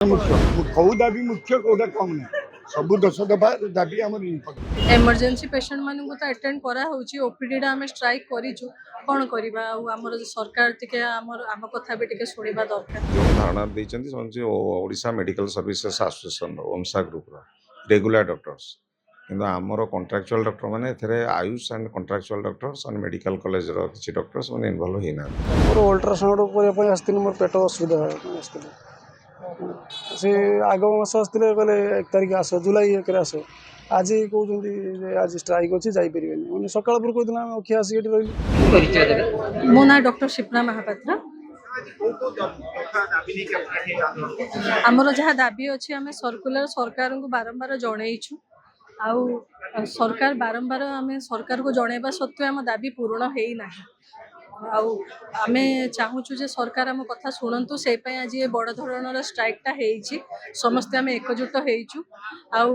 मुख्य कौ दाबी मुख्य कौटा कम ना सब 10 दफा दाबी आम एमरजेंसी पेशेंट मान तो अटेंड करा ओपीडी आम स्ट्राइक करूँ कौन करवा आमर सरकार टिके आम कथा भी टिके शुणा दरकार जो धारणा देती Odisha medical services association OMSA group regular doctors किंतु आमर कॉन्ट्रैक्चुअल डॉक्टर माने एथरे AYUSH and contractual doctors and medical college रो किछि डॉक्टर्स माने इन्वॉल्व होइना मोर अल्ट्रासाउंड करने आसती मोर पेट असुविधा से आग मास आसते कहले 1 तारिख आस जुलाई 1 आस आज कहते आज स्ट्राइक अच्छी जापर मैंने सकाल पर कहते अखिया आसिक रही मो ना डॉक्टर शिप्रा महापात्र आमर जहाँ दाबी अच्छी आम सर्कुलर सरकार को बारंबार जनईछु आउ सरकार बारंबार आम सरकार को जनवा सत्वे आम दाबी पूरण होना आम चाहूँ जे सरकार आम कथा शुणु से आज ये बड़ धरणर स्ट्राइकटा समस्ते आम एकजुट होइछु आउ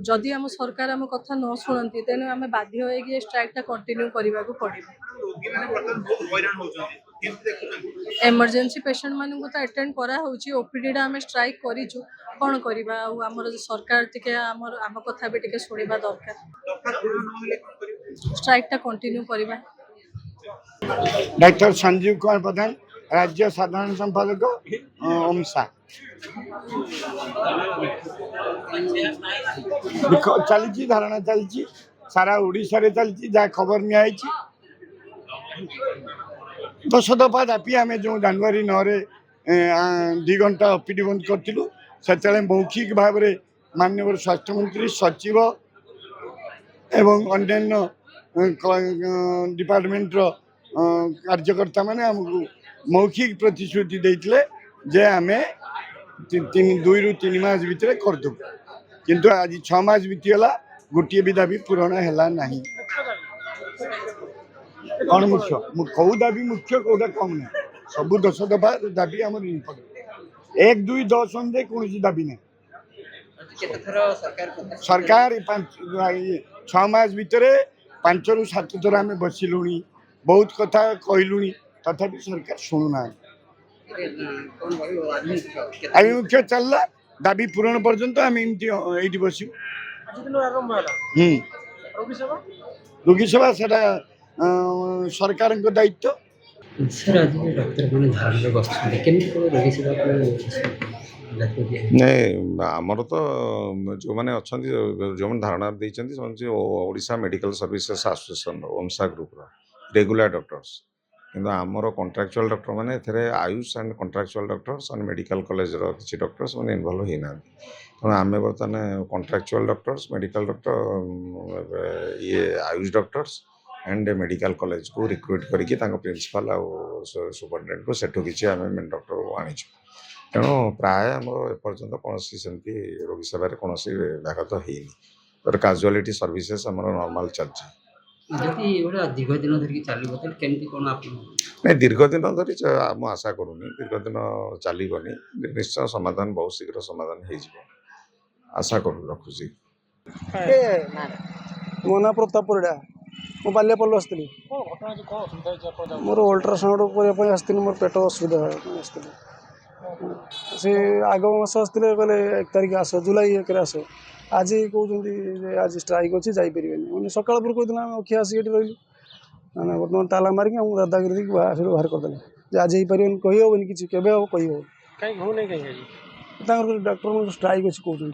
जदि आम सरकार आम कथा न शुणती तेणु आम बाध्य हो स्ट्राइकटा कंटिन्यू करने को पड़े एमरजेंसी पेशेंट मान तो अटेंड करा ओपीडी आम स्ट्राइक करूँ कौन करवा आमर सरकार टिके आम कथा भी टिके शुणा दरकार स्ट्राइकटा कंटिन्यू करवा डॉक्टर संजीव कुमार प्रधान राज्य साधारण संपादक ओमसा चली धारणा चलती सारा ओडिशा रे चलती जहाँ खबर नियाई 10 दफा दापी आम जो जनवरी 9 2 घंटा ओपीडी बंद करूँ से मौखिक भाव में माननीय स्वास्थ्य मंत्री सचिव एवं अन्य डिपार्टमेंट कार्यकर्ता माने हमको मौखिक प्रतिश्रुति देते जे आम 2 ରୁ 3 मास भितर करदे किंतु आज 6 मास बीतीगला गोटे भी दाबी पूरण है ना कौन मुख्य कौ दाबी मुख्य कौटा कम ना सब 10 दफा दाबी आम 1 2 10 अनुଯାୟୀ कौन दाबी ना सरकार 6 मास भितर 5 ରୁ 7 थर आम बसिलु बहुत कथा कहलु तथापि सरकार शुणुना मुख्य चलला दाबी पूरण पर्यंत आम एमती बस रोगी सेवा से सरकार दायित्व सर आज डॉक्टर मैंने धारण बसुँच केमी रोगी सेवा नहीं आमर तो जो मैंने अच्छा जो धारणा देती Odisha medical services association OMSA group regular doctors किंतु आमर कॉन्ट्रैक्चुअल डॉक्टर माने एथरे AYUSH and contractual doctors and medical college रो किछि डॉक्टर्स माने इन्वॉल्व होइना तो आम बर्तमान कॉन्ट्रैक्चुअल डॉक्टर्स मेडिकल डॉक्टर ये Ayush doctors and medical college को रिक्रुट करके प्रिंसिपल आउ सुपरिटेडेंट को सेठू किछि आम मेन डॉक्टर को आनी तेणु प्राय आम एपर्यंत कौन सेमती रोगी सेवार कौन व्याघात होनी तर काजुआलिटी सर्विसेस आमर नॉर्मल चलती दीर्घ दिन धरिकी चलो केमती कौन नहीं दीर्घ दिन धरी आम आशा करूनी दीर्घ दिन चलनी निश्चय समाधान बहुत शीघ्र समाधान हो आशा करू रखुची मो ना प्रताप परिड़ा मो बाल्यापल्लू आसती मोर अल्ट्रासाउंड करने आसती मोर पेट असुविधा आसती से आग मास आसते कहले 1 तारिख आस जुलाई 1 आस आज कहते आज स्ट्राइक अच्छी जापर मैंने सकाल पर कहते अखिया आसिक रही बर्तमान ताला मारिक दादागिरी बाहर करदे आज हो पारे कहीहन कि केवे हम कहीहन डॉक्टर स्ट्राइक अच्छी कहते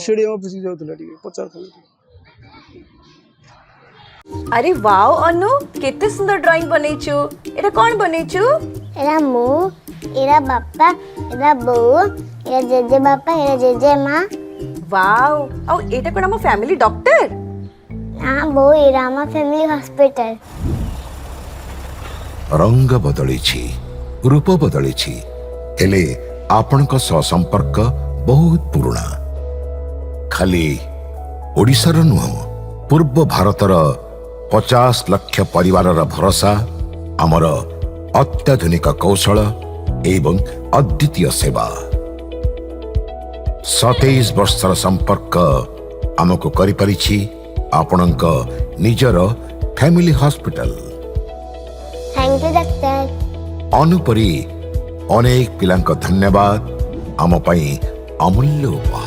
सीडीएम ऑफिस जाऊला पचार अरे वाओ अनु केते सुंदर ड्राइंग बनैछु एटा कोन बनैछु एरा मु एरा बापा एरा बो एरा जेजे बापा एरा जेजे माँ वाओ औ एटा कोन हम फैमिली डॉक्टर हां बो एरा हम फैमिली हॉस्पिटल रंग बदलिछि रूप बदलिछि हेले आपनक संपर्क बहुत पुराना खाली ओडिशार नुह पूर्व भारतर 50 लाख परिवारर भरोसा आमर अत्याधुनिक कौशल एवं अद्वितीय सेवा 27 वर्षर संपर्क आमको करि परिछि आपणक निजर family hospital thank you doctor अनुपरी ଅନେକ ପିଲାଙ୍କ ଧନ୍ୟବାଦ ଆମ ପାଇଁ ଅମୂଲ୍ୟ ଉପହାର।